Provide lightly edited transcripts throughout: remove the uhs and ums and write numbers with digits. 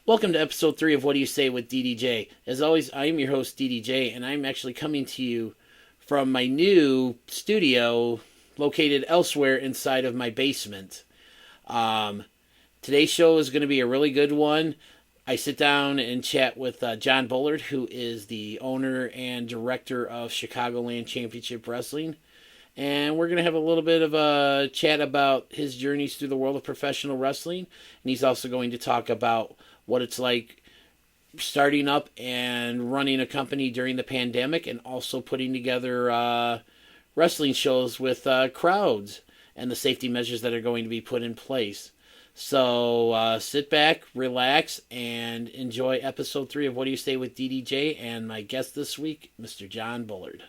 Welcome to episode 3 of Whaddya Say with DDJ. As always, I'm your host, DDJ, and I'm actually coming to you from my new studio located elsewhere inside of my basement. Um, Today's show is going to be a really good one. I sit down and chat with John Bullard, who is the owner and director of Chicagoland Championship Wrestling. And we're going to have a little bit of a chat about his journeys through the world of professional wrestling. And he's also going to talk about what it's like starting up and running a company during the pandemic and also putting together wrestling shows with crowds and the safety measures that are going to be put in place. So sit back, relax, and enjoy episode 3 of Whaddya Say with DDJ and my guest this week, Mr. John Bullard.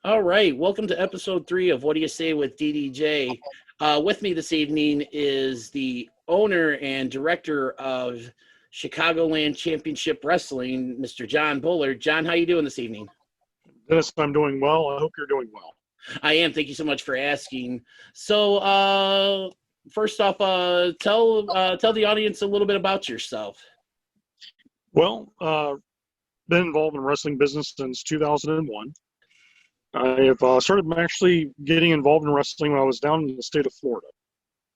All right, welcome to episode 3 of Whaddya Say with DDJ. With me this evening is the owner and director of Chicagoland Championship Wrestling, Mr. John Bullard. John, how you doing this evening? Dennis, I'm doing well. I hope you're doing well. I am. Thank you so much for asking. So, first off, tell the audience a little bit about yourself. Well, been involved in wrestling business since 2001. I have started actually getting involved in wrestling when I was down in the state of Florida.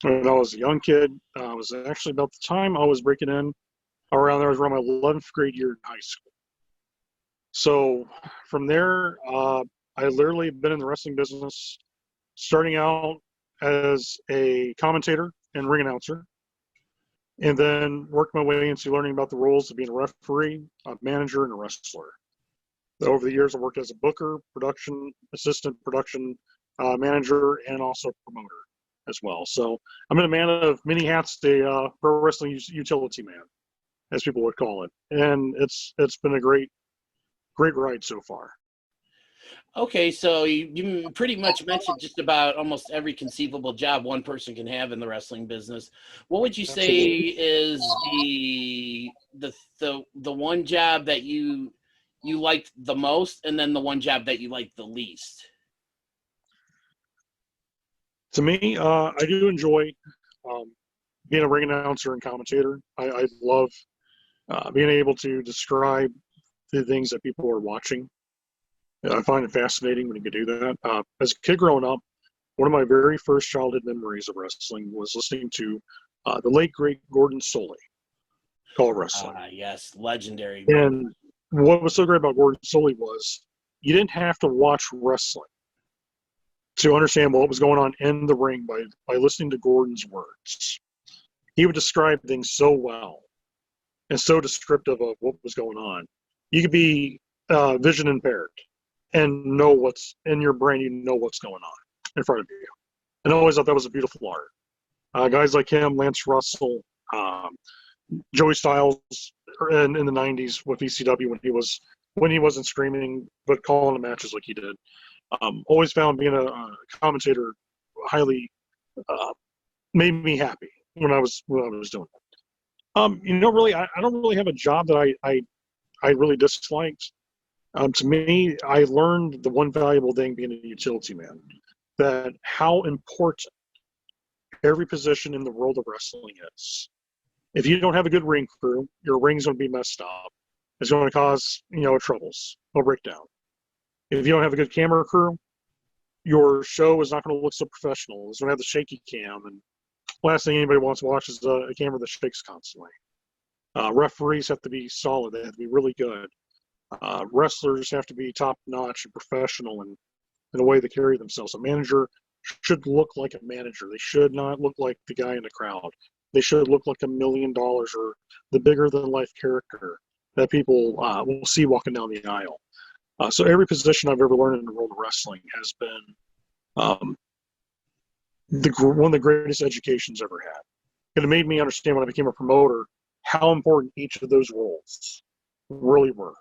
When I was a young kid, I was actually about the time I was breaking in around there. I was around my 11th grade year in high school. So from there, I literally been in the wrestling business, starting out as a commentator and ring announcer, and then worked my way into learning about the roles of being a referee, a manager, and a wrestler. Over the years, I worked as a booker, production assistant, production manager, and also promoter as well. So I'm a man of many hats, the pro wrestling utility man, as people would call it. And it's been a great ride so far. Okay, so you pretty much mentioned just about almost every conceivable job one person can have in the wrestling business. What would you say is the one job that you liked the most, and then the one job that you liked the least? To me, I do enjoy being a ring announcer and commentator. I love being able to describe the things that people are watching. I find it fascinating when you can do that. As a kid growing up, one of my very first childhood memories of wrestling was listening to the late, great Gordon Solie call wrestling. Yes, legendary. And what was so great about Gordon Solie was you didn't have to watch wrestling to understand what was going on in the ring by listening to Gordon's words. He would describe things so well and so descriptive of what was going on. You could be vision impaired and know what's in your brain, you know what's going on in front of you. And I always thought that was a beautiful art. Guys like him, Lance Russell, Joey Styles in the 90s with ECW when he wasn't screaming but calling the matches like he did. Always found being a commentator highly made me happy when I was doing it. Really, I don't really have a job that I really disliked. To me, I learned the one valuable thing being a utility man, that how important every position in the world of wrestling is. If you don't have a good ring crew, your ring's going to be messed up. It's going to cause, troubles. It'll break down. If you don't have a good camera crew, your show is not going to look so professional. It's going to have the shaky cam. And last thing anybody wants to watch is a camera that shakes constantly. Referees have to be solid. They have to be really good. Wrestlers have to be top-notch and professional in the way they carry themselves. A manager should look like a manager. They should not look like the guy in the crowd. They should look like $1 million or the bigger-than-life character that people will see walking down the aisle. So every position I've ever learned in the world of wrestling has been one of the greatest educations I've ever had. And it made me understand when I became a promoter how important each of those roles really were.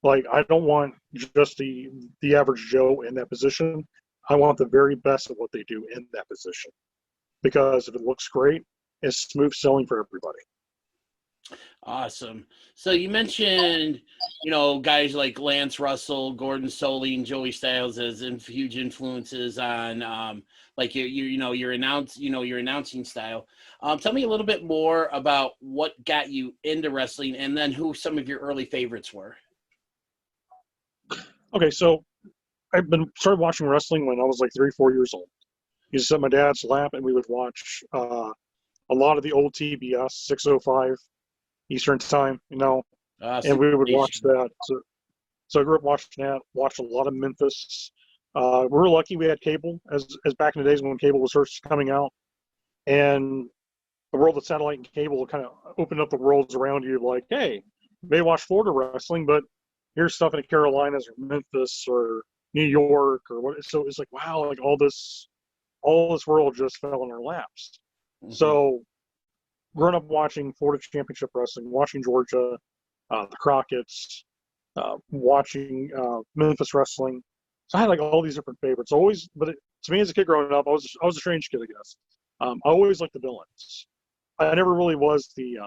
Like, I don't want just the average Joe in that position. I want the very best of what they do in that position. Because if it looks great, is smooth selling for everybody. Awesome. So you mentioned, guys like Lance Russell, Gordon Solie, and Joey Styles as huge influences on, like your announcing style. Tell me a little bit more about what got you into wrestling, and then who some of your early favorites were. Okay, so I've started watching wrestling when I was like 3, 4 years old. He used to sit in my dad's lap, and we would watch a lot of the old TBS 6:05 Eastern time, and we would watch that. So I grew up watching that. Watched a lot of Memphis. We were lucky we had cable, as back in the days when cable was first coming out, and the world of satellite and cable kind of opened up the worlds around you. Like, hey, you may watch Florida wrestling, but here's stuff in the Carolinas or Memphis or New York or what. So it's like, wow, like all this world just fell in our laps. Mm-hmm. So growing up watching Florida Championship Wrestling, watching Georgia, the Crockett's, watching Memphis wrestling. So I had like all these different favorites. To me as a kid growing up, I was a strange kid, I guess. I always liked the villains. I never really was the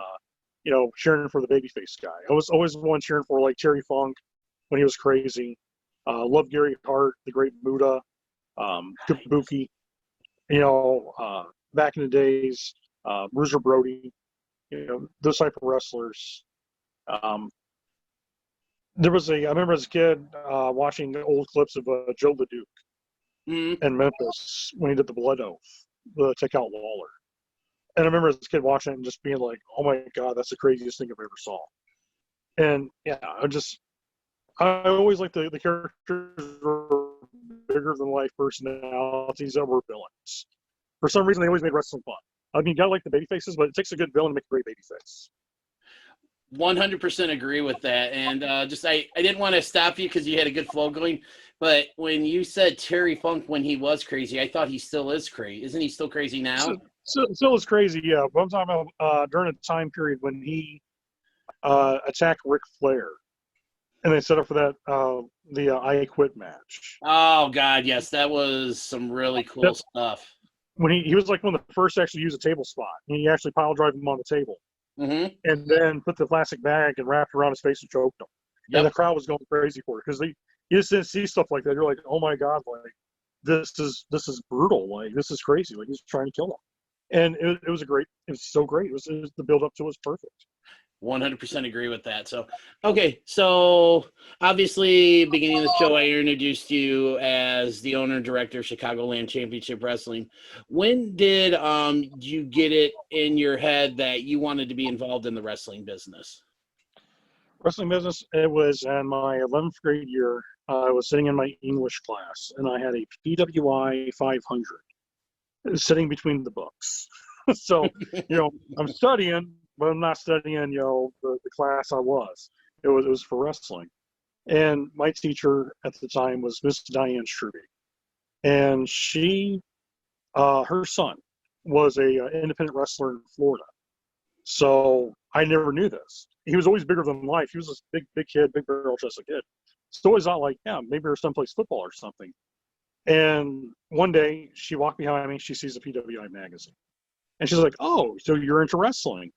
cheering for the babyface guy. I was always the one cheering for like Terry Funk when he was crazy. Loved Gary Hart, the Great Buddha, Kabuki. Back in the days, Bruiser Brody, those type of wrestlers. I remember as a kid watching old clips of Joe LeDuc in Memphis when he did the Blood Oath, the Take Out Lawler. And I remember as a kid watching it and just being like, oh my God, that's the craziest thing I've ever saw. And yeah, I always liked the characters were bigger than life personalities that were villains. For some reason, they always made wrestling fun. I mean, you gotta like the baby faces, but it takes a good villain to make a great baby face. 100% agree with that. And I didn't want to stop you because you had a good flow going. But when you said Terry Funk when he was crazy, I thought he still is crazy. Isn't he still crazy now? Still is crazy, yeah. But I'm talking about during a time period when he attacked Ric Flair. And they set up for that the I Quit match. Oh, God, yes. That was some really cool stuff. When he was like one of the first to actually use a table spot. He actually pile drive him on the table. Mm-hmm. And then put the plastic bag and wrapped around his face and choked him. Yep. And the crowd was going crazy for it because you just didn't see stuff like that. You're like, oh my God, like this is brutal. Like this is crazy. Like he's trying to kill him. And it was so great. It was the build up to it was perfect. 100% agree with that. So, okay. So obviously beginning of the show, I introduced you as the owner and director of Chicagoland Championship Wrestling. When did you get it in your head that you wanted to be involved in the wrestling business? Wrestling business, it was in my 11th grade year. I was sitting in my English class and I had a PWI 500 sitting between the books. So, I'm studying, but I'm not studying, the class I was. It was for wrestling. And my teacher at the time was Miss Diane Struby. And she, her son was a independent wrestler in Florida. So I never knew this. He was always bigger than life. He was this big kid, big barrel-chested kid. So always thought like, yeah, maybe her son plays football or something. And one day she walked behind me. She sees a PWI magazine. And she's like, oh, so you're into wrestling.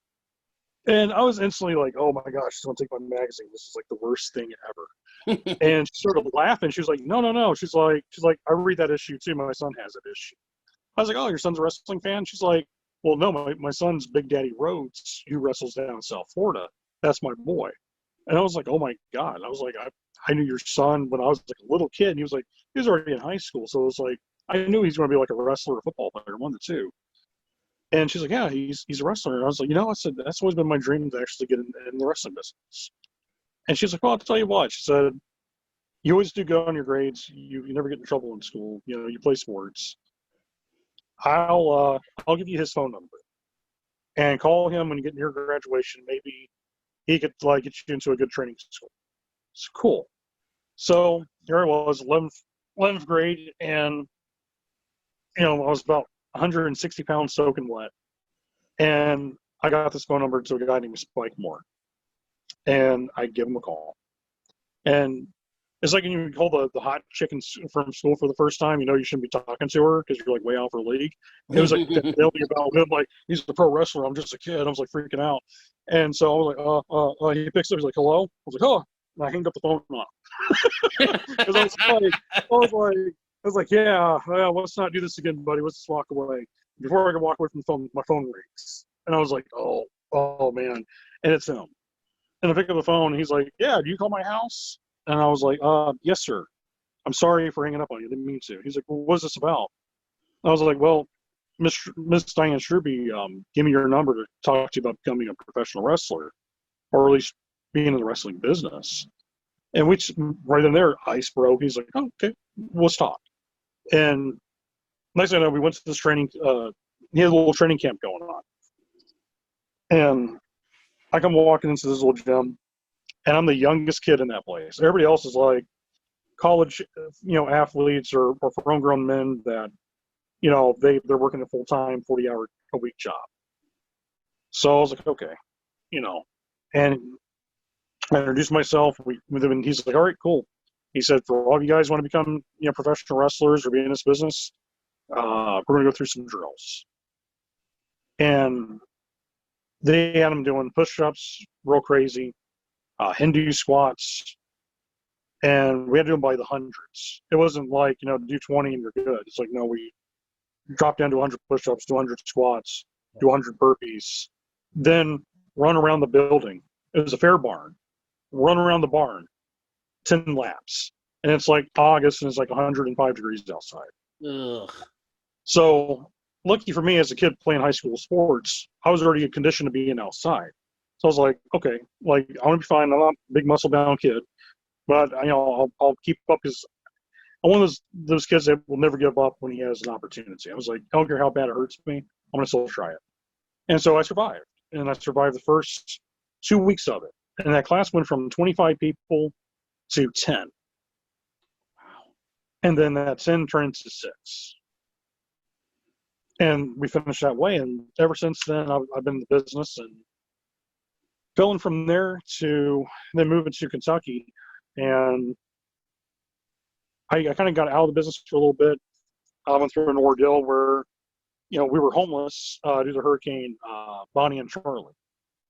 And I was instantly like, oh my gosh, she's going to take my magazine. This is like the worst thing ever. And she started laughing. She was like, no. She's like, I read that issue too. My son has that issue. I was like, oh, your son's a wrestling fan? She's like, well, no, my son's Big Daddy Rhodes, who wrestles down in South Florida. That's my boy. And I was like, oh my God. I was like, I knew your son when I was like a little kid. And he was already in high school. So it was like, I knew he's going to be like a wrestler or football player, one of the two. And she's like, yeah, he's a wrestler. And I was like, I said, that's always been my dream to actually get in the wrestling business. And she's like, well, I'll tell you what. She said, you always do good on your grades. You never get in trouble in school. You play sports. I'll give you his phone number and call him when you get near graduation. Maybe he could get you into a good training school. It's cool. So here I was, 11th grade, and I was about 160 pounds soaking wet. And I got this phone number to a guy named Spike Moore. And I give him a call. And It's like when you call the hot chicken from school for the first time, you shouldn't be talking to her because you're like way out for league. It was like that daily about him, like he's a pro wrestler. I'm just a kid. I was like freaking out. And so I was like, he picks up, he's like, hello? I was like, oh, and I hanged up the phone on him. Because I was like, yeah, let's not do this again, buddy. Let's just walk away. Before I could walk away from the phone, my phone rings. And I was like, oh man. And it's him. And I pick up the phone and he's like, yeah, do you call my house? And I was like, yes, sir. I'm sorry for hanging up on you. I didn't mean to. He's like, well, what's this about? I was like, well, Miss Diane Shrewby gave me your number to talk to you about becoming a professional wrestler, or at least being in the wrestling business. And we right in there, ice broke. He's like, oh, okay, let's talk. And next thing I know, we went to this training. He had a little training camp going on. And I come walking into this little gym, and I'm the youngest kid in that place. Everybody else is like college, athletes or grown men that, they're working a full-time 40-hour-a-week job. So I was like, okay, and I introduced myself. And he's like, all right, cool. He said, for all of you guys want to become, professional wrestlers or be in this business, we're going to go through some drills. And they had them doing push-ups, real crazy, Hindu squats, and we had to do them by the hundreds. It wasn't like, do 20 and you're good. It's like, no, we drop down to 100 push-ups, do 100 squats, do 100 burpees, then run around the building. It was a fair barn. Run around the barn, 10 laps. And it's like August and it's like 105 degrees outside. Ugh. So lucky for me as a kid playing high school sports, I was already conditioned to being outside. So I was like, okay, like I want to be fine. I'm not a big muscle bound kid, but I'll keep up because I'm one of those kids that will never give up when he has an opportunity. I was like, I don't care how bad it hurts me, I'm gonna still try it. And so I survived, and I survived the first 2 weeks of it. And that class went from 25 people to 10. Wow. And then that 10 turned to 6. And we finished that way. And ever since then, I've been in the business and going from there to then moving to Kentucky. And I kind of got out of the business for a little bit. I went through an ordeal where, we were homeless due to Hurricane Bonnie and Charlie.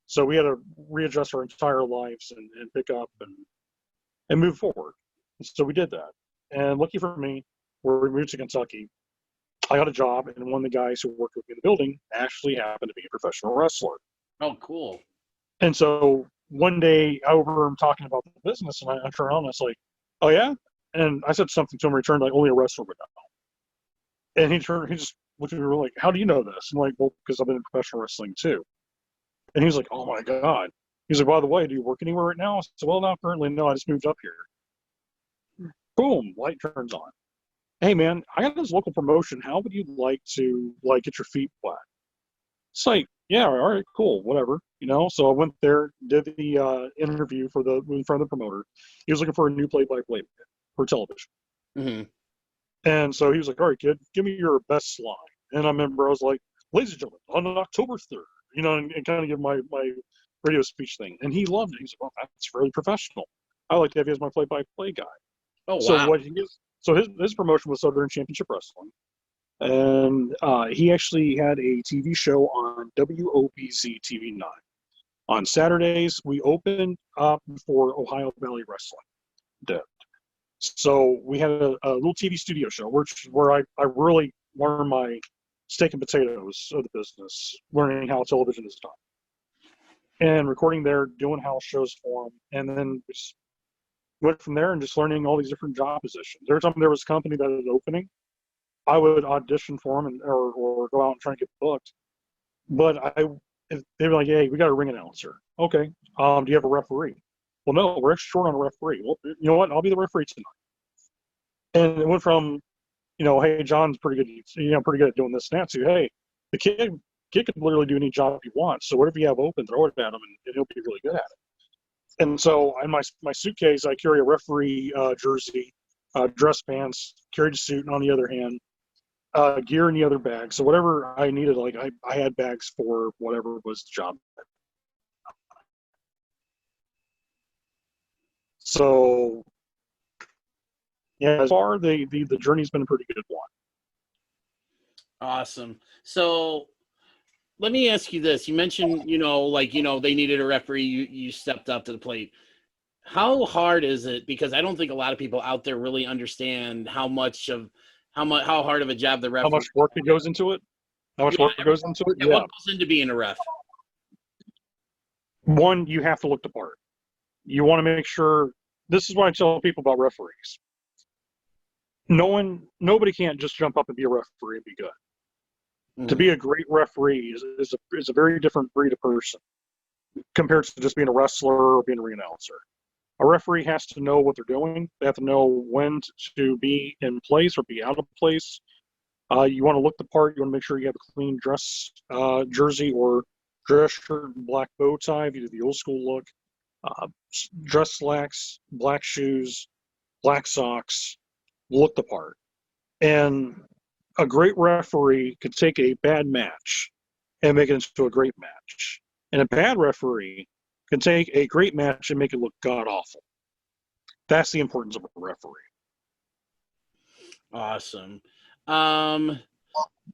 So we had to readjust our entire lives and pick up and move forward. So we did that. And lucky for me, when we moved to Kentucky, I got a job, and one of the guys who worked with me in the building actually happened to be a professional wrestler. Oh, cool. And so one day I overheard him talking about the business, and I turned on and I was like, oh, yeah? And I said something to him in return, like only a wrestler would know. And he just looked at me like, how do you know this? I'm like, well, because I've been in professional wrestling too. And he was like, oh my God. He's like, by the way, do you work anywhere right now? I said, well, not currently. No, I just moved up here. Boom, light turns on. Hey man, I got this local promotion. How would you like to get your feet wet? It's like, yeah, all right, cool, whatever. So I went there, did the interview in front of the promoter. He was looking for a new play-by-play for television. Mm-hmm. And so he was like, all right, kid, give me your best slide. And I remember I was like, ladies and gentlemen, on October 3rd, and kind of give my radio speech thing. And he loved it. He's like, well, that's really professional. I like to have you as my play-by-play guy. Oh, wow. So his promotion was Southern Championship Wrestling. And he actually had a TV show on WOBZ TV9. On Saturdays, we opened up for Ohio Valley Wrestling. Did. So we had a little TV studio show, where I really learned my steak and potatoes of the business, learning how television is done. And recording there, doing house shows for them, and then just went from there and just learning all these different job positions. Every time there was a company that was opening, I would audition for them or go out and try and get booked. But they were like, hey, we got a ring announcer. Okay. Do you have a referee? Well, no, we're extra short on a referee. Well, you know what? I'll be the referee tonight. And it went from, hey, John's pretty good, pretty good at doing this and that, to, hey, the kid could literally do any job he wants. So whatever you have open, throw it at him, and he'll be really good at it. And so in my suitcase, I carry a referee jersey, dress pants, carried a suit, and on the other hand, gear in the other bag. So whatever I needed, like I had bags for whatever was the job. So Yeah, as far the journey's been a pretty good one. Awesome. So let me ask you this. You mentioned, they needed a referee. You stepped up to the plate. How hard is it? Because I don't think a lot of people out there really understand how hard of a job the How referee. much work goes into it? How much work goes into it? Yeah. What goes into being a ref? One, you have to look the part. You want to make sure. This is what I tell people about referees. Nobody can't just jump up and be a referee and be good. Mm-hmm. To be a great referee is a very different breed of person compared to just being a wrestler or being a ring announcer. A referee has to know what they're doing. They have to know when to be in place or be out of place. You want to look the part. You want to make sure you have a clean dress jersey or dress shirt and black bow tie if you do the old school look. Dress slacks, black shoes, black socks. Look the part. And a great referee could take a bad match and make it into a great match. And a bad referee can take a great match and make it look god awful. That's the importance of a referee. Awesome.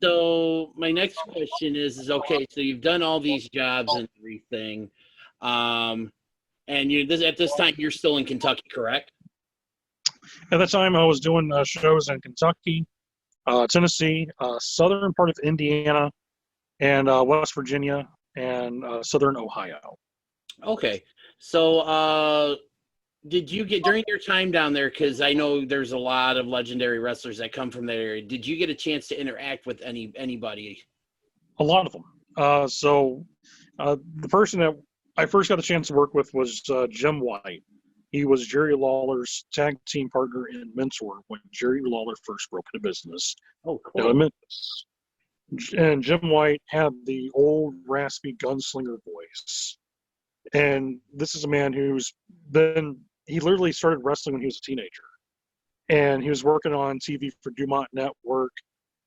So my next question is okay, so you've done all these jobs and everything. And at this time you're still in Kentucky, correct? At that time I was doing shows in Kentucky, Tennessee, southern part of Indiana, and West Virginia, and southern Ohio. Okay. So did you get, during your time down there, because I know there's a lot of legendary wrestlers that come from that area, did you get a chance to interact with anybody? A lot of them. The person that I first got a chance to work with was Jim White. He was Jerry Lawler's tag team partner and mentor when Jerry Lawler first broke into business. Oh, Down in Memphis. And Jim White had the old raspy gunslinger voice. And this is a man he literally started wrestling when he was a teenager. And he was working on TV for Dumont Network,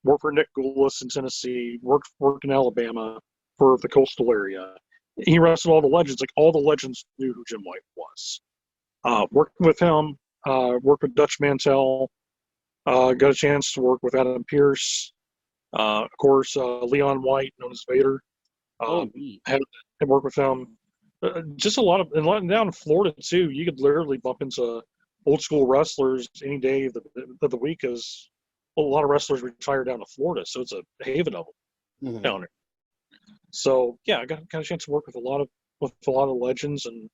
worked for Nick Goulas in Tennessee, worked in Alabama for the coastal area. He wrestled all the legends, like all the legends knew who Jim White was. Working with him, worked with Dutch Mantell, got a chance to work with Adam Pearce, of course, Leon White, known as Vader. Had worked with him. Just a lot and down in Florida too. You could literally bump into old school wrestlers any day of the week, because a lot of wrestlers retire down to Florida, so it's a haven of them down there. So yeah, I got a chance to work with a lot of legends, and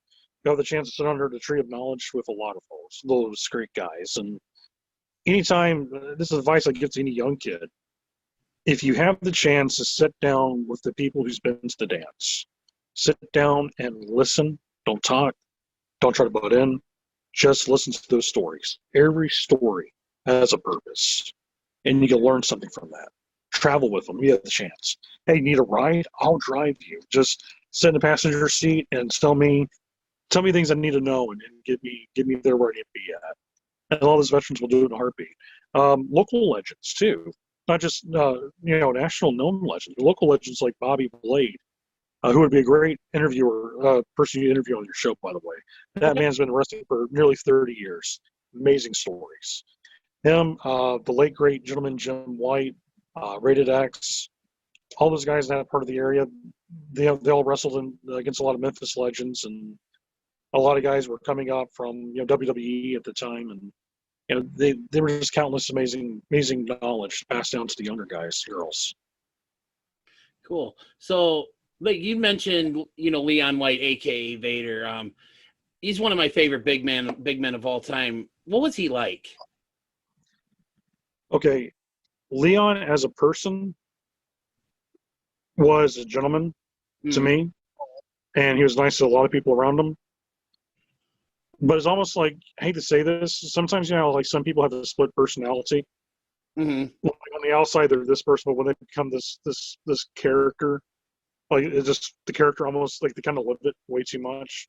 got the chance to sit under the tree of knowledge with a lot of those great guys. And anytime, this is advice I give to any young kid: if you have the chance to sit down with the people who's been to the dance, sit down and listen. Don't talk. Don't try to butt in. Just listen to those stories. Every story has a purpose, and you can learn something from that. Travel with them. You have the chance. Hey, need a ride? I'll drive you. Just sit in the passenger seat and tell me things I need to know, and get me there where I need to be at. And all those veterans will do it in a heartbeat. Local legends too, not just national known legends. Local legends like Bobby Blade, who would be a great interviewer, person you interview on your show, by the way. That man's been wrestling for nearly 30 years. Amazing stories. Him, the late great gentleman Jim White, Rated X, all those guys in that part of the area, they all wrestled against a lot of Memphis legends, and a lot of guys were coming up from WWE at the time, and they were just countless amazing knowledge passed down to the younger guys, girls. Cool. So, like you mentioned, Leon White, aka Vader. He's one of my favorite big men of all time. What was he like? Okay, Leon as a person was a gentleman to me, and he was nice to a lot of people around him. But it's almost like, I hate to say this, sometimes like some people have a split personality. Like on the outside they're this person, but when they become this character, like it's just the character almost like they kind of live it way too much.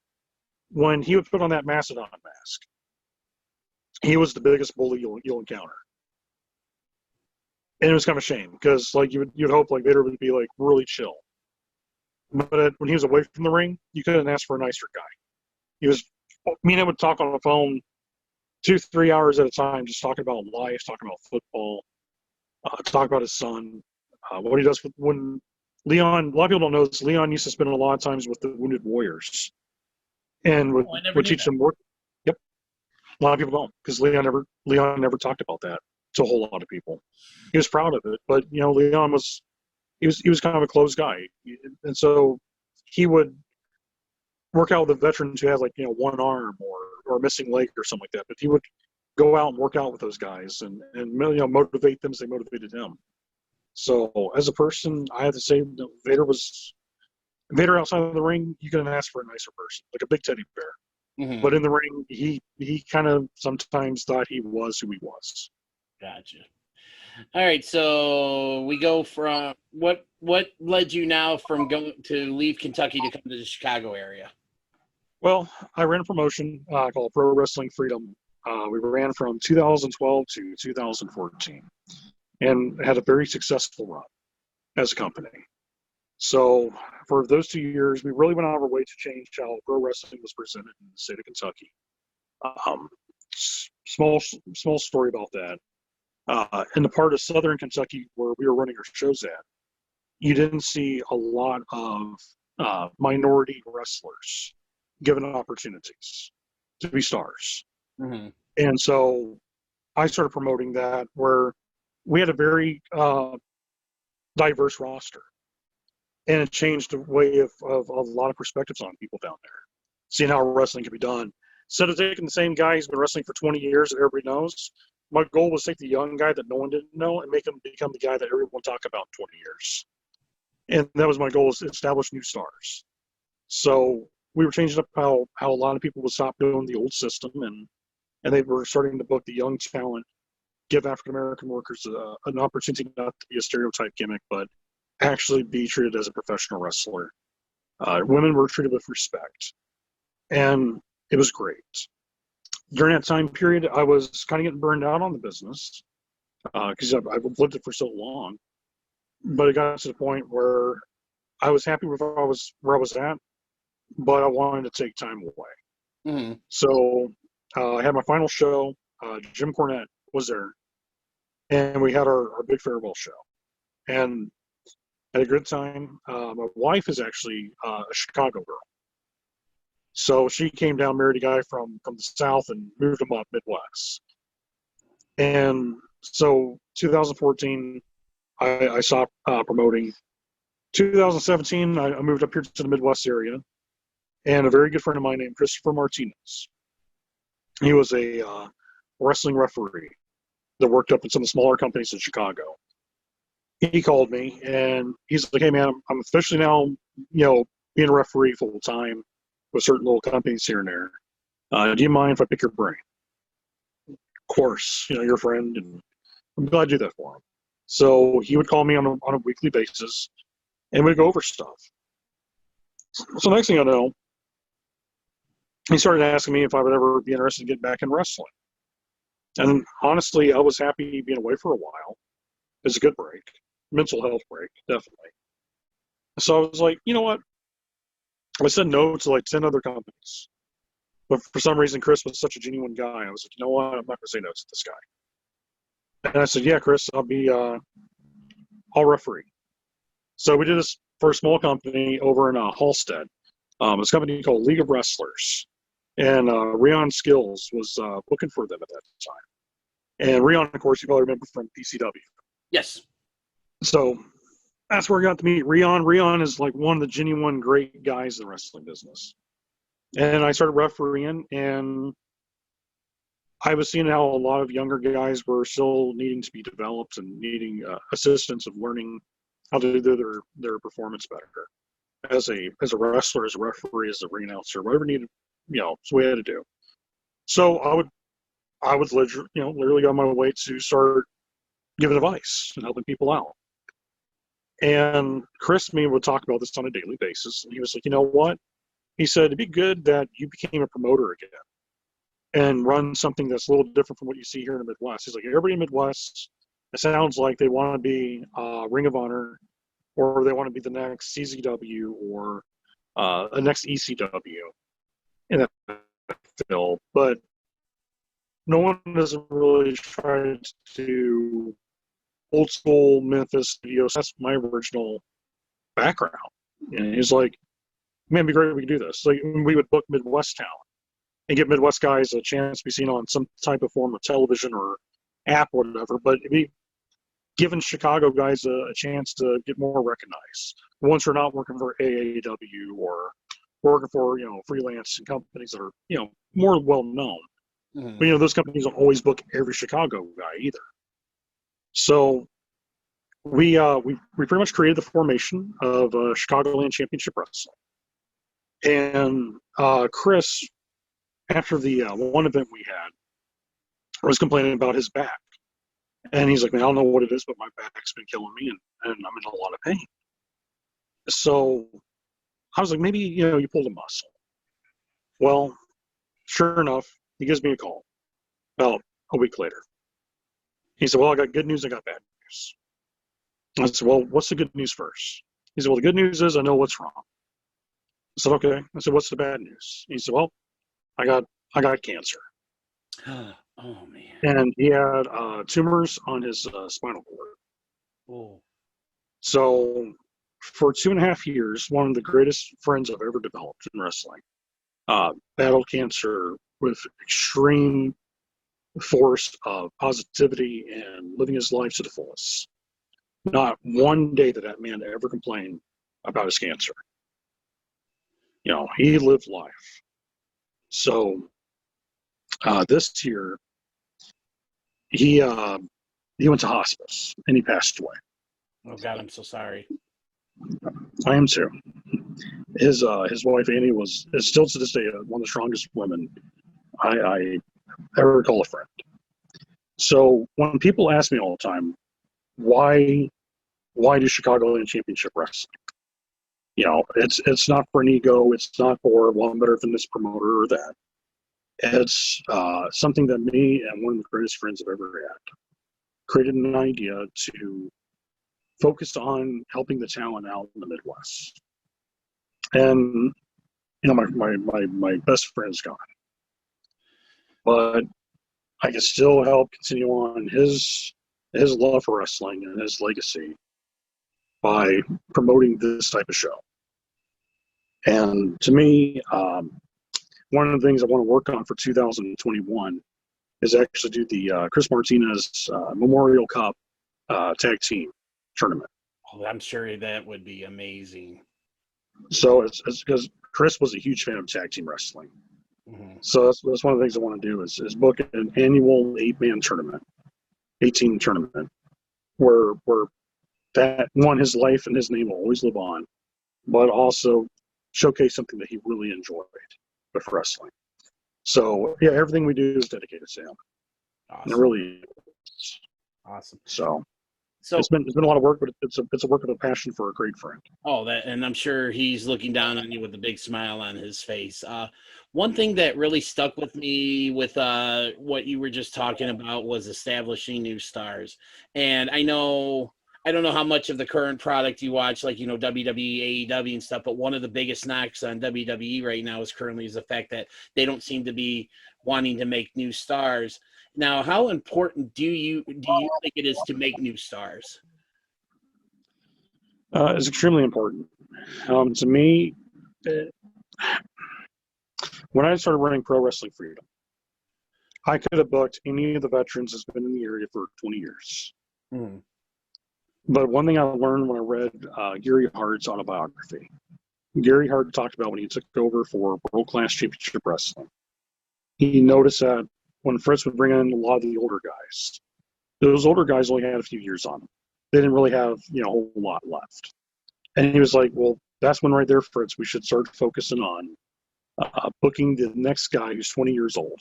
When he would put on that Mastodon mask, he was the biggest bully you'll encounter. And it was kind of a shame, because like you'd hope like Vader would be like really chill. But when he was away from the ring, you couldn't ask for a nicer guy. He was, me and him would talk on the phone 2-3 hours at a time, just talking about life, talking about football, talking about his son, what he does when Leon. A lot of people don't know this. Leon used to spend a lot of times with the wounded warriors, and I never would knew teach that. them work. Yep, a lot of people don't, because Leon never talked about that to a whole lot of people. He was proud of it, but Leon was he was kind of a closed guy, and so he would work out with the veterans who had like one arm or a missing leg or something like that. But he would go out and work out with those guys and motivate them as they motivated him. So as a person, I have to say Vader outside of the ring. You couldn't ask for a nicer person, like a big teddy bear. Mm-hmm. But in the ring, he kind of sometimes thought he was who he was. Gotcha. All right, so we go from what led you now from going to leave Kentucky to come to the Chicago area? Well, I ran a promotion called Pro Wrestling Freedom. We ran from 2012 to 2014 and had a very successful run as a company. So for those 2 years, we really went out of our way to change how pro wrestling was presented in the state of Kentucky. Small story about that. In the part of southern Kentucky where we were running our shows at, you didn't see a lot of minority wrestlers given opportunities to be stars. Mm-hmm. And so I started promoting that, where we had a very diverse roster. And it changed the way of a lot of perspectives on people down there, seeing how wrestling can be done. Instead of taking the same guy who's been wrestling for 20 years that everybody knows, my goal was to take the young guy that no one didn't know and make him become the guy that everyone talked about in 20 years. And that was my goal, is to establish new stars. So we were changing up how a lot of people would stop doing the old system, and they were starting to book the young talent, give African-American workers an opportunity not to be a stereotype gimmick, but actually be treated as a professional wrestler. Women were treated with respect, and it was great. During that time period, I was kind of getting burned out on the business because I've lived it for so long. But it got to the point where I was happy with where I was at, but I wanted to take time away. Mm-hmm. So I had my final show. Jim Cornette was there, and we had our big farewell show, and had a good time. My wife is actually a Chicago girl. So she came down, married a guy from the South, and moved him up Midwest. And so 2014, I stopped promoting. 2017, I moved up here to the Midwest area. And a very good friend of mine named Christopher Martinez. He was a wrestling referee that worked up in some of the smaller companies in Chicago. He called me and he's like, "Hey man, I'm officially now, being a referee full time with certain little companies here and there. Do you mind if I pick your brain?" Of course, your friend, and I'm glad to do that for him. So he would call me on a weekly basis, and we'd go over stuff. So next thing I know, he started asking me if I would ever be interested in getting back in wrestling. And honestly, I was happy being away for a while. It was a good break. Mental health break, definitely. So I was like, you know what? I said no to like 10 other companies. But for some reason, Chris was such a genuine guy. I was like, you know what? I'm not going to say no to this guy. And I said, yeah, Chris, I'll referee. So we did this for a small company over in Halstead. It's a company called League of Wrestlers. And Rion Skills was looking for them at that time. And Rion, of course, you probably remember from PCW. Yes. So that's where I got to meet Rion. Rion is like one of the genuine great guys in the wrestling business. And I started refereeing, and I was seeing how a lot of younger guys were still needing to be developed and needing assistance of learning how to do their performance better. As a wrestler, as a referee, as a ring announcer, whatever needed, it's what we had to do. So I would literally go on my way to start giving advice and helping people out. And Chris and me would talk about this on a daily basis. And he was like, you know what? He said, it'd be good that you became a promoter again and run something that's a little different from what you see here in the Midwest. He's like, everybody in the Midwest, it sounds like they want to be Ring of Honor, or they want to be the next CZW or the next ECW in that field. But no one doesn't really try to do old school Memphis videos. That's my original background. And he's like, man, it'd be great if we could do this. Like, we would book Midwest talent and give Midwest guys a chance to be seen on some type of form of television or app or whatever. But it'd be giving Chicago guys a chance to get more recognized. Once they're not working for AAW or working for, freelance companies that are, more well known. Mhm. But, those companies don't always book every Chicago guy either. So we pretty much created the formation of Chicagoland Championship Wrestling. And Chris, after the one event we had, was complaining about his back. And he's like, man, I don't know what it is, but my back's been killing me, and I'm in a lot of pain. So I was like, maybe, you pulled a muscle. Well, sure enough, he gives me a call about a week later. He said, well, I got good news, I got bad news. I said, well, what's the good news first? He said, well, the good news is I know what's wrong. I said, okay. I said, what's the bad news? He said, well, I got cancer. Oh, man. And he had tumors on his spinal cord. Oh. So for 2.5 years, one of the greatest friends I've ever developed in wrestling battled cancer with extreme force of positivity and living his life to the fullest. Not one day did that man ever complain about his cancer. He lived life. So this year, he went to hospice and he passed away. Oh God, I'm so sorry. I am too. His wife Annie is still to this day one of the strongest women I ever call a friend. So when people ask me all the time, why do Chicagoland Championship Wrestling? It's not for an ego. It's not for, well, I'm better than this promoter or that. It's something that me and one of the greatest friends I've ever had created an idea to focus on helping the talent out in the Midwest. And my best friend's gone, but I can still help continue on his love for wrestling and his legacy by promoting this type of show. And to me, one of the things I want to work on for 2021 is actually do the Chris Martinez Memorial Cup tag team tournament. Oh, I'm sure that would be amazing. So it's because Chris was a huge fan of tag team wrestling. Mm-hmm. So that's one of the things I want to do is book an annual 8-man tournament, 18 tournament, where that one, his life and his name will always live on, but also showcase something that he really enjoyed with wrestling. So yeah, everything we do is dedicated to him. Awesome. And it really is. Awesome. So So it's been a lot of work, but it's a work of a passion for a great friend. Oh, and I'm sure he's looking down on you with a big smile on his face. One thing that really stuck with me with what you were just talking about was establishing new stars. And I don't know how much of the current product you watch, like, WWE, AEW and stuff, but one of the biggest knocks on WWE right now is the fact that they don't seem to be wanting to make new stars. Now, how important do you think it is to make new stars? It's extremely important. To me, when I started running Pro Wrestling Freedom, I could have booked any of the veterans that's been in the area for 20 years. Mm-hmm. But one thing I learned when I read Gary Hart's autobiography, Gary Hart talked about when he took over for World Class Championship Wrestling. He noticed that when Fritz would bring in a lot of the older guys, those older guys only had a few years on them. They didn't really have a whole lot left. And he was like, well, that's when right there, Fritz, we should start focusing on booking the next guy who's 20 years old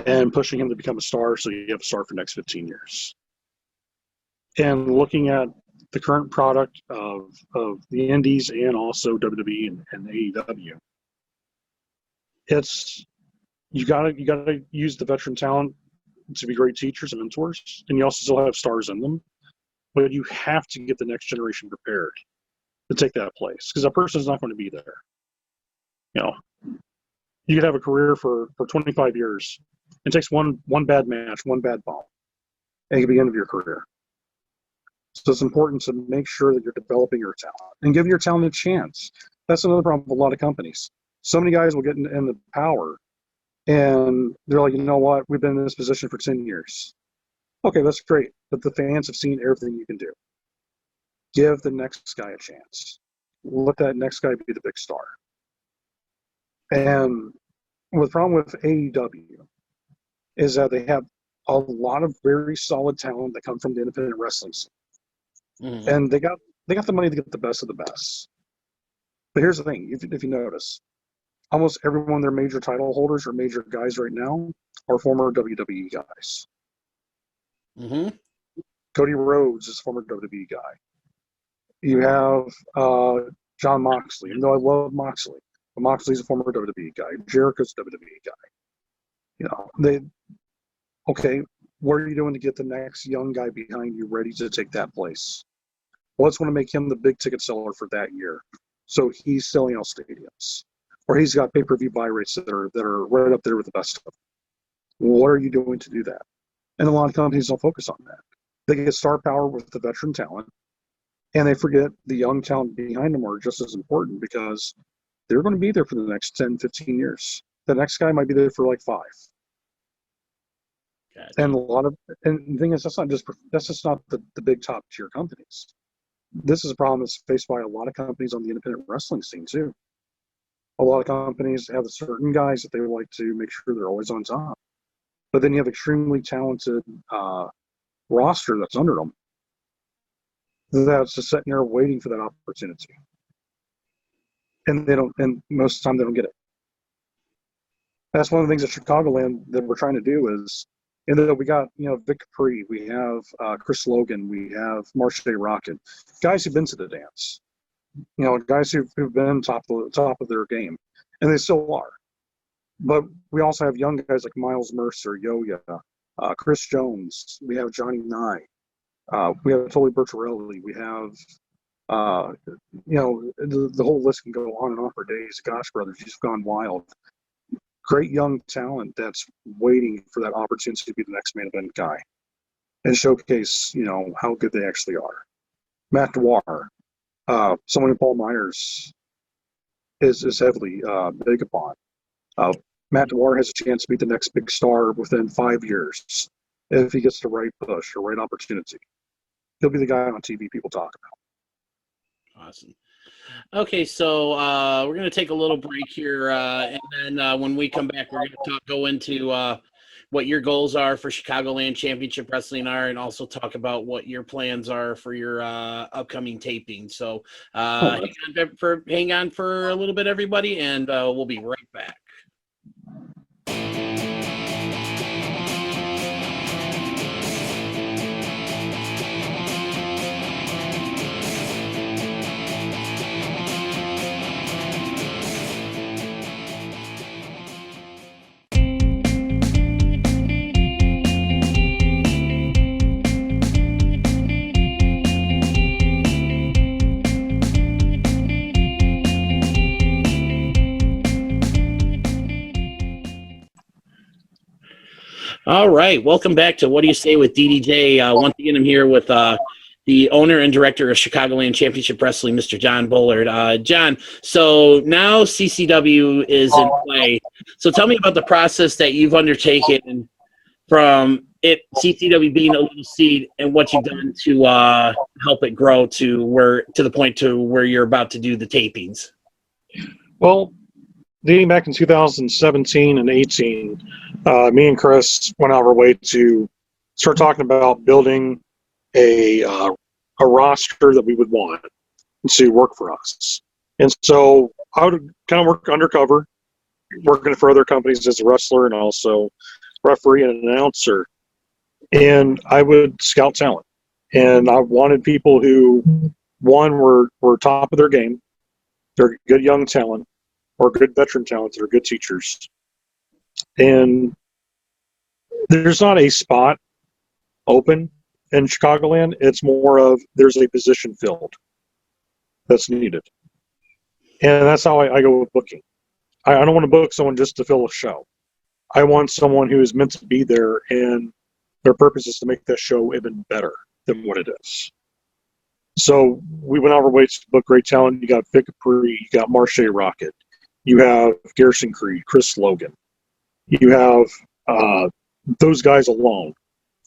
and pushing him to become a star so you have a star for the next 15 years. And looking at the current product of the Indies and also WWE and AEW, it's you gotta use the veteran talent to be great teachers and mentors, and you also still have stars in them, but you have to get the next generation prepared to take that place because that person is not going to be there. You could have a career for 25 years It takes one bad match, one bad bump, and it can be the end of your career. So it's important to make sure that you're developing your talent and give your talent a chance. That's another problem with a lot of companies. So many guys will get in the power, and they're like, you know what? We've been in this position for 10 years. Okay, that's great, but the fans have seen everything you can do. Give the next guy a chance. Let that next guy be the big star. And the problem with AEW is that they have a lot of very solid talent that come from the independent wrestling scene. Mm-hmm. And they got the money to get the best of the best. But here's the thing, if you notice, almost every one of their major title holders or major guys right now are former WWE guys. Mm-hmm. Cody Rhodes is a former WWE guy. You have John Moxley, even though I love Moxley, but Moxley's a former WWE guy. Jericho's a WWE guy. You know, what are you doing to get the next young guy behind you ready to take that place? Well, it's going to make him the big ticket seller for that year. So he's selling out stadiums. Or he's got pay-per-view buy rates that are right up there with the best of them. What are you doing to do that? And a lot of companies don't focus on that. They get star power with the veteran talent, and they forget the young talent behind them are just as important because they're going to be there for the next 10, 15 years. The next guy might be there for like 5. Gotcha. And the thing is, that's just not the big top tier companies. This is a problem that's faced by a lot of companies on the independent wrestling scene too. A lot of companies have certain guys that they would like to make sure they're always on top. But then you have extremely talented roster that's under them that's just sitting there waiting for that opportunity. And most of the time they don't get it. That's one of the things at Chicagoland that we're trying to do is, we got, Vic Capri, we have Chris Logan, we have Marshe Rockett, guys who've been to the dance, guys who've been top of their game, and they still are. But we also have young guys like Miles Mercer, Yo-Yo, Chris Jones, we have Johnny Nye, we have Tully Bertarelli, we have, the whole list can go on and on for days. Gosh, brothers, you've gone wild. Great young talent that's waiting for that opportunity to be the next main event guy and showcase, how good they actually are. Matt Dwar, someone who Paul Myers is heavily big upon. Matt Dwar has a chance to be the next big star within 5 years if he gets the right push or right opportunity. He'll be the guy on TV people talk about. Awesome. Okay, so we're going to take a little break here, and then when we come back, we're going to go into what your goals are for Chicagoland Championship Wrestling are, and also talk about what your plans are for your upcoming taping. So hang on for a little bit, everybody, and we'll be right back. All right, welcome back to Whaddya Say with DDJ. Once again, I'm here with the owner and director of Chicagoland Championship Wrestling, Mr. John Bullard. John, so now CCW is in play. So tell me about the process that you've undertaken from CCW being a little seed and what you've done to help it grow to the point to where you're about to do the tapings. Well, dating back in 2017 and 18, me and Chris went out of our way to start talking about building a roster that we would want to work for us. And so I would kind of work undercover, working for other companies as a wrestler and also referee and an announcer. And I would scout talent. And I wanted people who, one, were top of their game. They're good young talent, or good veteran talent that are good teachers. And there's not a spot open in Chicagoland. It's more of there's a position filled that's needed. And that's how I go with booking. I don't want to book someone just to fill a show. I want someone who is meant to be there, and their purpose is to make that show even better than what it is. So we went out of our way to book great talent. You got Vic Capri, you got Marche Rocket, you have Garrison Creed, Chris Logan. You have those guys alone,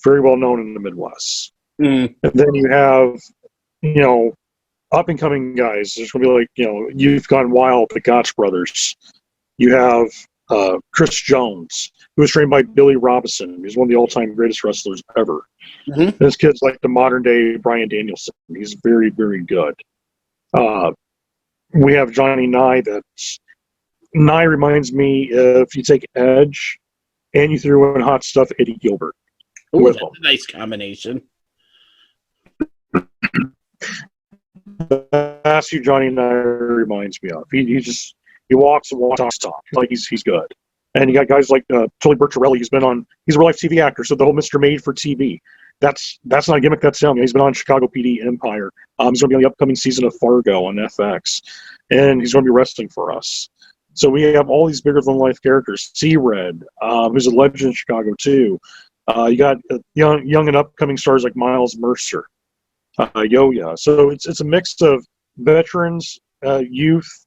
very well known in the Midwest. Mm. And then you have, up and coming guys. There's going to be like, You've Gone Wild, the Gotch brothers. You have Chris Jones, who was trained by Billy Robinson. He's one of the all-time greatest wrestlers ever. Mm-hmm. This kid's like the modern-day Bryan Danielson. He's very, very good. We have Johnny Nye. Nye reminds me if you take Edge and you threw in hot stuff Eddie Gilbert. Ooh, that's a nice combination. That's who Johnny Nye reminds me of. He walks and walks talk like he's good. And you got guys like Tony Bertarelli. He's a real life TV actor. So the whole Mr. Made for TV. That's not a gimmick. That's him. He's been on Chicago PD Empire. He's going to be on the upcoming season of Fargo on FX, and he's going to be wrestling for us. So we have all these bigger than life characters. C-Red, who's a legend in Chicago too. You got young and upcoming stars like Miles Mercer, Yo-Ya. So it's a mix of veterans, youth,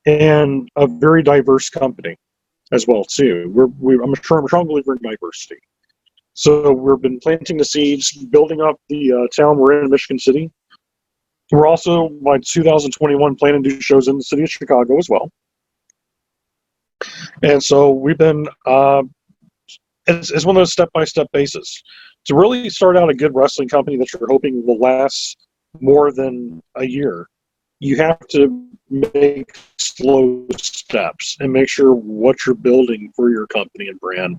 and a very diverse company as well too. I'm a strong believer in diversity. So we've been planting the seeds, building up the town we're in Michigan City. We're also, by 2021, planning to do shows in the city of Chicago as well. And so we've been, it's one of those step-by-step basis. To really start out a good wrestling company that you're hoping will last more than a year, you have to make slow steps and make sure what you're building for your company and brand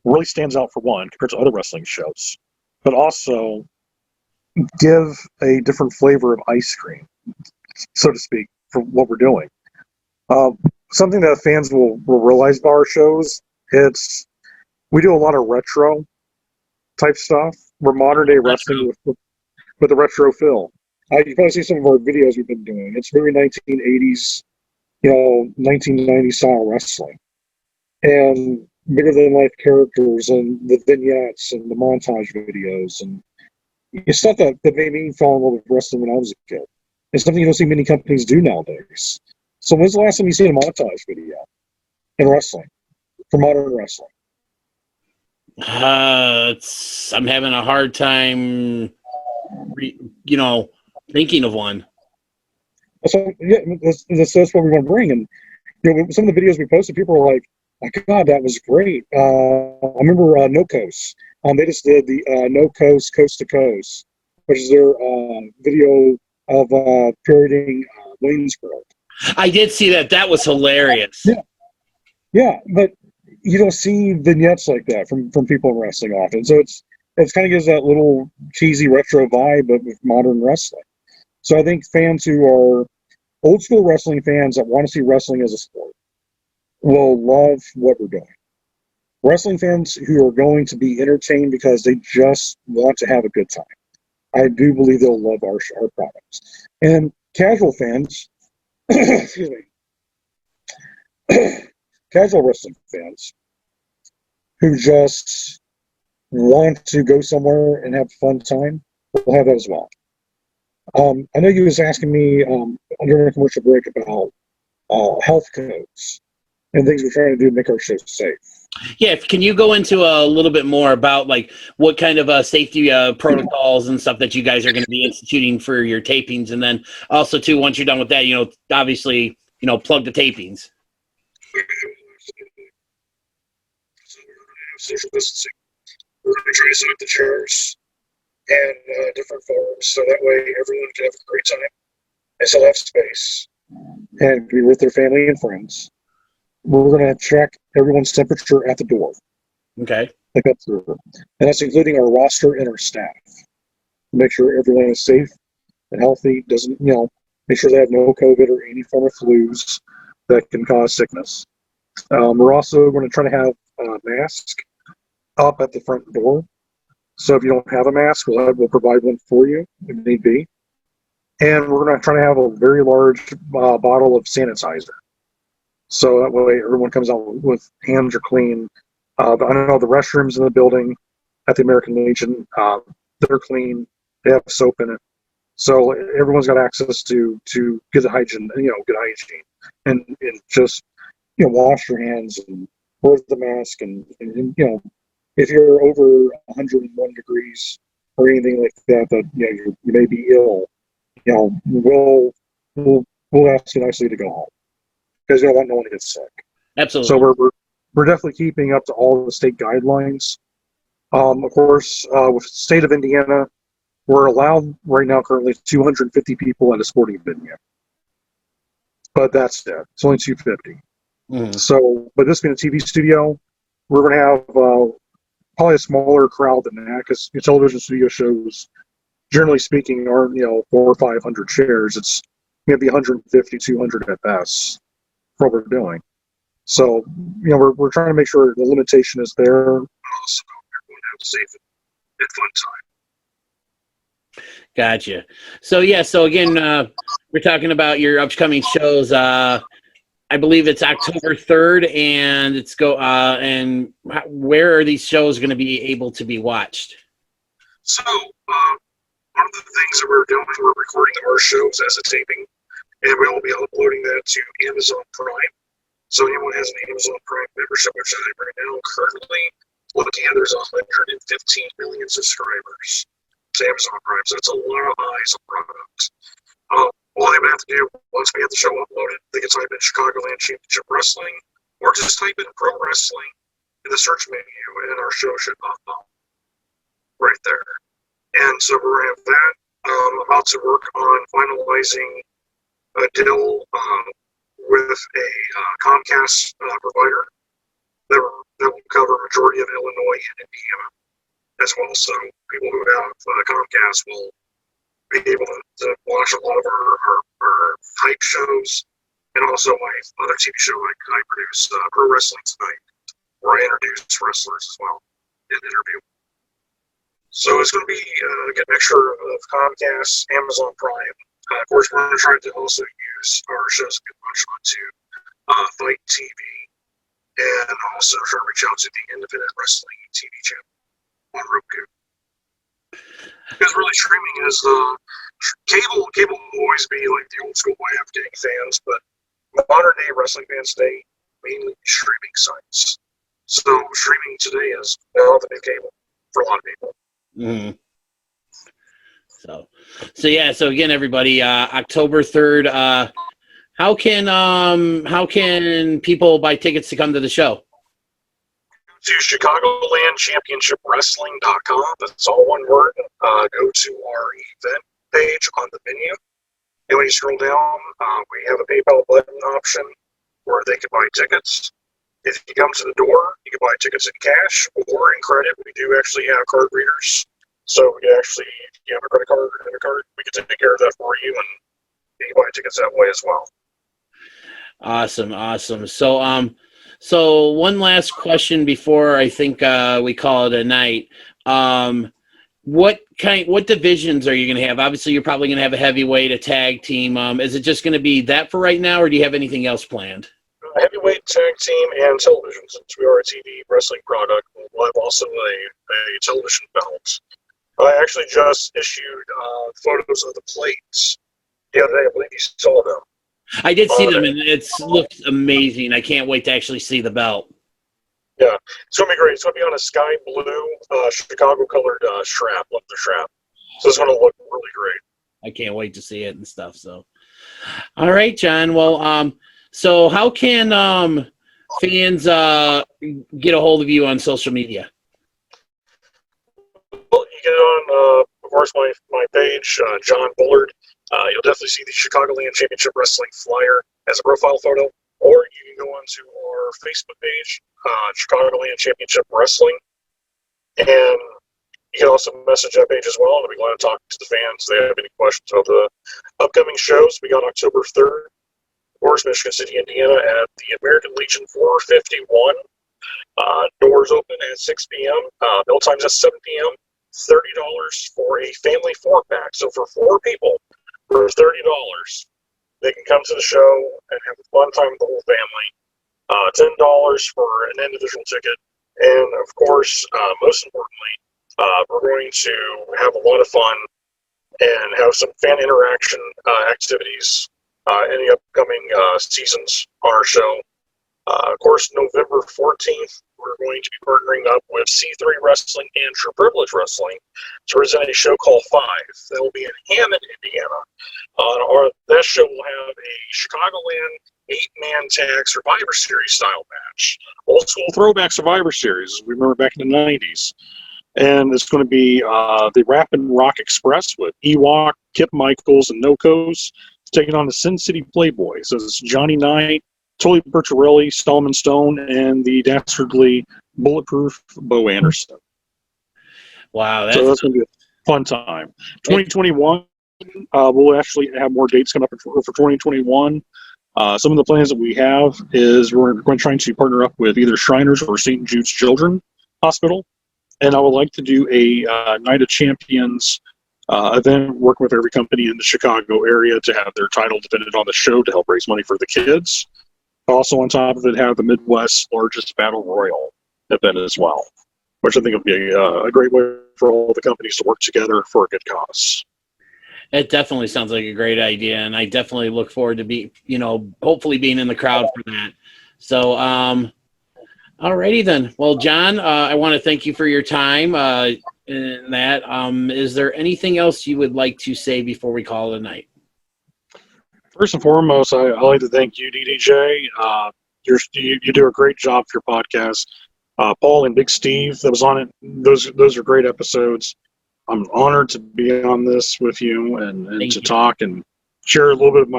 really stands out, for one, compared to other wrestling shows, but also give a different flavor of ice cream, so to speak, for what we're doing. Something that fans will realize about our shows, we do a lot of retro type stuff. We're modern day wrestling with a retro feel. You probably see some of our videos we've been doing. It's very 1980s, 1990s style wrestling. And bigger than life characters and the vignettes and the montage videos, and it's stuff that made me fall in love with wrestling when I was a kid. It's something you don't see many companies do nowadays. So when's the last time you seen a montage video in wrestling, for modern wrestling? I'm having a hard time, thinking of one. So yeah, that's what we want to bring. And some of the videos we posted, people were like, "My God, that was great!" I remember No Coast. They just did the No Coast Coast to Coast, which is their video of parodying Wayne's World. I did see that. That was hilarious. Yeah, but you don't see vignettes like that from people in wrestling often. So it kind of gives that little cheesy retro vibe, but with modern wrestling. So I think fans who are old school wrestling fans that want to see wrestling as a sport will love what we're doing. Wrestling fans who are going to be entertained because they just want to have a good time, I do believe they'll love our products. And casual fans, excuse me, casual wrestling fans who just want to go somewhere and have a fun time will have that as well. I know you was asking me during a commercial break about health codes and things we're trying to do to make our shows safe. Yeah, can you go into a little bit more about like what kind of safety protocols and stuff that you guys are going to be instituting for your tapings, and then also too, once you're done with that, obviously, plug the tapings. Social distancing. We're going to try to set up the chairs and different forms so that way everyone can have a great time and still have space and be with their family and friends. We're going to check everyone's temperature at the door. Okay. And that's including our roster and our staff. Make sure everyone is safe and healthy, doesn't, make sure they have no COVID or any form of flus that can cause sickness. We're also going to try to have a mask up at the front door. So if you don't have a mask, we'll provide one for you if need be. And we're going to try to have a very large bottle of sanitizer. So that way everyone comes out with hands are clean, I know the restrooms in the building at the American Legion, they're clean. They have soap in it. So everyone's got access to good hygiene, good hygiene, and just wash your hands and wear the mask, and if you're over 101 degrees or anything like that, you may be ill. We'll ask you nicely to go home because you don't want no one to get sick. Absolutely. So we're definitely keeping up to all the state guidelines. Of course, with the state of Indiana, we're allowed right now currently 250 people at a sporting venue. But that's it. It's only 250. Mm-hmm. So, but this being a TV studio, we're going to have probably a smaller crowd than that because your television studio shows, generally speaking, aren't 400 or 500 chairs. It's maybe 150, 200 at best for what we're doing. So, we're trying to make sure the limitation is there. Also, everyone have a safe and fun time. Gotcha. So again, we're talking about your upcoming shows. I believe it's October 3rd, and and where are these shows going to be able to be watched? So, one of the things that we're doing, we're recording our shows as a taping, and we'll be uploading that to Amazon Prime. So anyone has an Amazon Prime membership, which I'm right now currently looking at, there's 115 million subscribers to Amazon Prime, so it's a lot of eyes on product. All they would have to do once we have the show uploaded, they can type in Chicagoland Championship Wrestling, or just type in Pro Wrestling in the search menu, and our show should pop up right there. And so we're going to have that. I'm about to work on finalizing a deal with a Comcast provider that will cover a majority of Illinois and Indiana as well. So people who have Comcast will be able to watch a lot of our hype shows, and also my other TV show I produce, Pro Wrestling Tonight, where I introduce wrestlers as well in interview. So it's going to be a mixture of Comcast, Amazon Prime. Of course, we're trying to also use our shows to get launched onto Fight TV, and also try to reach out to the independent wrestling TV channel on Roku. Because really, streaming is cable will always be like the old school way of getting fans, but modern day wrestling fans today mainly streaming sites. So streaming today is now the new cable for a lot of people. Mm-hmm. So again, everybody, October 3rd. How can people buy tickets to come to the show? To Chicagoland Championship Wrestling.com. That's all one word. Go to our event page on the menu, and when you scroll down, we have a PayPal button option where they can buy tickets. If you come to the door, you can buy tickets in cash or in credit. We do actually have card readers. So we can actually, if you have a credit card or debit card, we can take care of that for you, and you can buy tickets that way as well. Awesome. So one last question before I think we call it a night. What divisions are you going to have? Obviously, you're probably going to have a heavyweight, a tag team. Is it just going to be that for right now, or do you have anything else planned? Heavyweight, tag team, and television. Since we are a TV wrestling product, we'll have also a television belt. I actually just issued photos of the plates the other day. I believe you saw them. I did see them, and it looks amazing. I can't wait to actually see the belt. Yeah, it's going to be great. It's going to be on a sky blue, Chicago-colored strap, leather strap. So it's going to look really great. I can't wait to see it and stuff. So, all right, John. Well, so how can fans get a hold of you on social media? Well, you get it on, of course, my page, John Bullard. You'll definitely see the Chicagoland Championship Wrestling flyer as a profile photo, or you can go onto our Facebook page, Chicagoland Championship Wrestling, and you can also message that page as well, and I'll be glad to talk to the fans if they have any questions about the upcoming shows. We got October 3rd, of course, Michigan City, Indiana, at the American Legion 451. Doors open at 6 p.m. Bell time's at 7 p.m. $30 for a family 4-pack. So for 4 people, for $30, they can come to the show and have a fun time with the whole family. $10 for an individual ticket, And of course, most importantly, we're going to have a lot of fun and have some fan interaction activities in the upcoming seasons on our show. Of course, November 14th, we're going to be partnering up with C3 Wrestling and True Privilege Wrestling to present a show called Five. That will be in Hammond, Indiana. That show will have a Chicagoland 8-man tag Survivor Series style match. Old school throwback Survivor Series, we remember back in the 90s. And it's going to be the Rap and Rock Express with Ewok, Kip Michaels, and Nokos taking on the Sin City Playboys. It's Johnny Knight, Tully Bertarelli, Stallman Stone, and the dastardly Bulletproof Bo Anderson. Wow, so that's going to be a fun time. 2021, we'll actually have more dates coming up for 2021. Some of the plans that we have is we're going to try to partner up with either Shriners or St. Jude's Children's Hospital. And I would like to do a Night of Champions event, working with every company in the Chicago area to have their title defended on the show to help raise money for the kids. Also, on top of it, have the Midwest's largest Battle Royal event as well, which I think will be a great way for all the companies to work together for a good cause. It definitely sounds like a great idea, and I definitely look forward to hopefully being in the crowd for that. So, alrighty then. Well, John, I want to thank you for your time in that. Is there anything else you would like to say before we call it a night? First and foremost, I'd like to thank you, DDJ. You do a great job for your podcast. Paul and Big Steve that was on it, those are great episodes. I'm honored to be on this with you and to talk and share a little bit of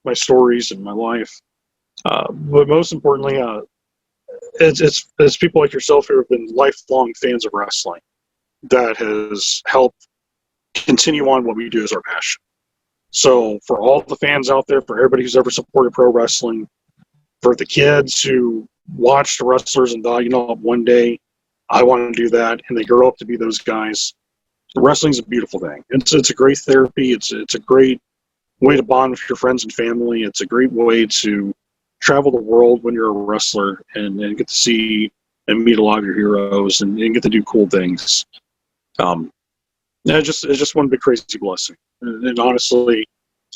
my stories and my life. But most importantly, it's people like yourself who have been lifelong fans of wrestling that has helped continue on what we do as our passion. So for all the fans out there, for everybody who's ever supported pro wrestling, for the kids who watch the wrestlers and thought, one day I want to do that, and they grow up to be those guys, wrestling's a beautiful thing. It's a great therapy. It's a great way to bond with your friends and family. It's a great way to travel the world when you're a wrestler and get to see and meet a lot of your heroes and get to do cool things. It's just one big crazy blessing. And honestly,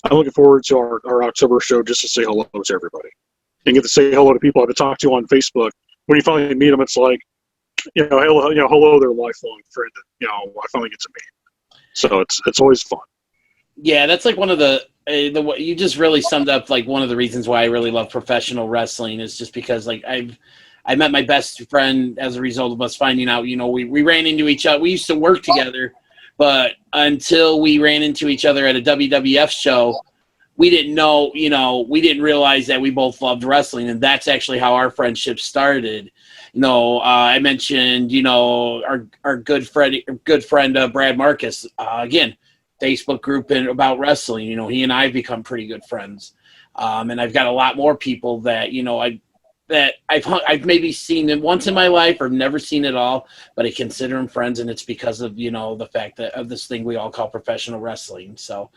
I'm looking forward to our October show just to say hello to everybody and get to say hello to people I've been talking to on Facebook. When you finally meet them, it's like, hello, their lifelong friend. I finally get to meet. So it's always fun. Yeah, that's like one of the you just really summed up like one of the reasons why I really love professional wrestling is just because like I met my best friend as a result of us finding out, we ran into each other. We used to work together, but until we ran into each other at a WWF show, we didn't know, we didn't realize that we both loved wrestling, and that's actually how our friendship started. I mentioned, our good friend Brad Marcus, again, Facebook group about wrestling. He and I have become pretty good friends, and I've got a lot more people that I've maybe seen them once in my life or never seen at all, but I consider them friends, and it's because of the fact that of this thing we all call professional wrestling. So,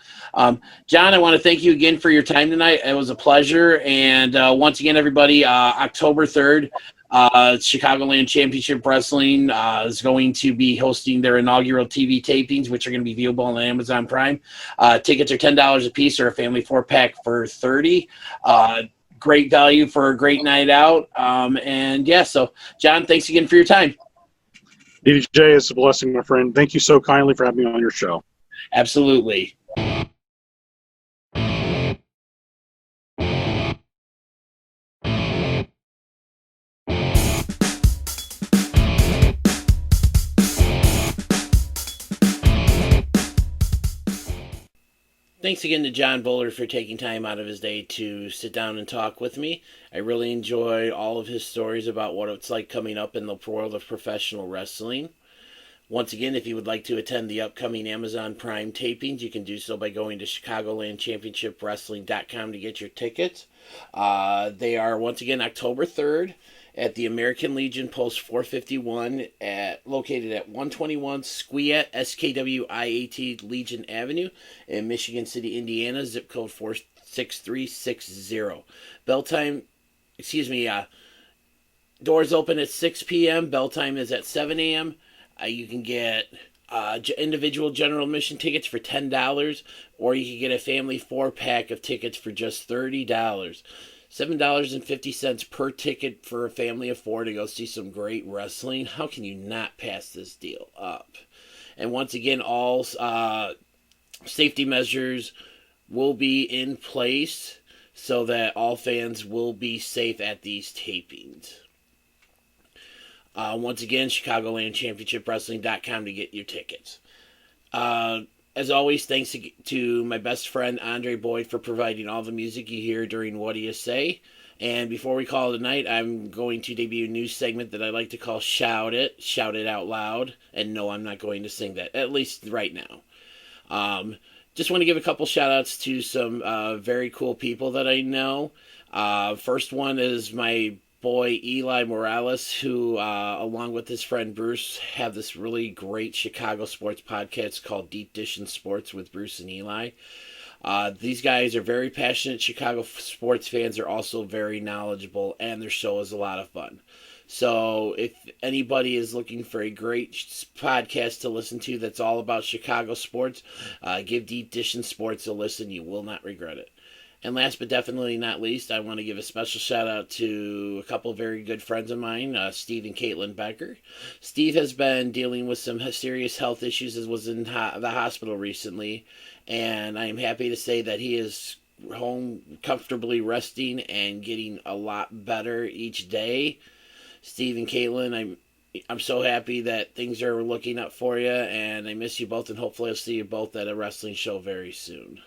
John, I want to thank you again for your time tonight. It was a pleasure, and once again, everybody, October 3rd. Chicagoland Championship Wrestling is going to be hosting their inaugural TV tapings, which are going to be viewable on Amazon Prime. Tickets are $10 a piece, or a family 4-pack for $30. Great value for a great night out. So John, thanks again for your time. DJ, it's a blessing, my friend. Thank you so kindly for having me on your show. Absolutely. Thanks again to John Bullard for taking time out of his day to sit down and talk with me. I really enjoyed all of his stories about what it's like coming up in the world of professional wrestling. Once again, if you would like to attend the upcoming Amazon Prime tapings, you can do so by going to ChicagolandChampionshipWrestling.com to get your tickets. They are, once again, October 3rd at the American Legion Post 451, located at 121 Squiat, SKWIAT Legion Avenue in Michigan City, Indiana, zip code 46360. Bell time, Doors open at 6 p.m. Bell time is at 7 a.m. You can get individual general admission tickets for $10, or you can get a family 4-pack of tickets for just $30. $7.50 per ticket for a family of 4 to go see some great wrestling. How can you not pass this deal up? And once again, all safety measures will be in place so that all fans will be safe at these tapings. Once again, Chicagoland Championship Wrestling.com to get your tickets. As always, thanks to my best friend Andre Boyd for providing all the music you hear during Whaddya Say. And before we call it a night, I'm going to debut a new segment that I like to call Shout It Out Loud. And no, I'm not going to sing that, at least right now. Just want to give a couple shout outs to some very cool people that I know. First one is my boy Eli Morales, who, along with his friend Bruce, have this really great Chicago sports podcast called Deep Dish in Sports with Bruce and Eli. These guys are very passionate Chicago sports fans. They're also very knowledgeable, and their show is a lot of fun. So if anybody is looking for a great podcast to listen to that's all about Chicago sports, give Deep Dish in Sports a listen. You will not regret it. And last but definitely not least, I want to give a special shout out to a couple of very good friends of mine, Steve and Caitlin Becker. Steve has been dealing with some serious health issues as was in the hospital recently, and I am happy to say that he is home comfortably resting and getting a lot better each day. Steve and Caitlin, I'm so happy that things are looking up for you, and I miss you both, and hopefully I'll see you both at a wrestling show very soon.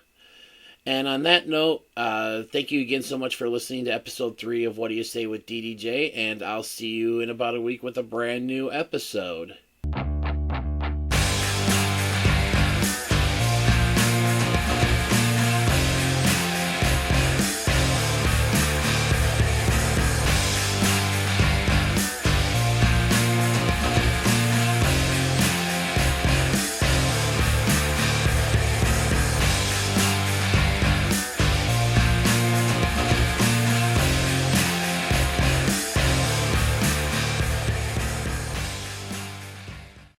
And on that note, thank you again so much for listening to episode 3 of Whaddya Say with DDJ, and I'll see you in about a week with a brand new episode.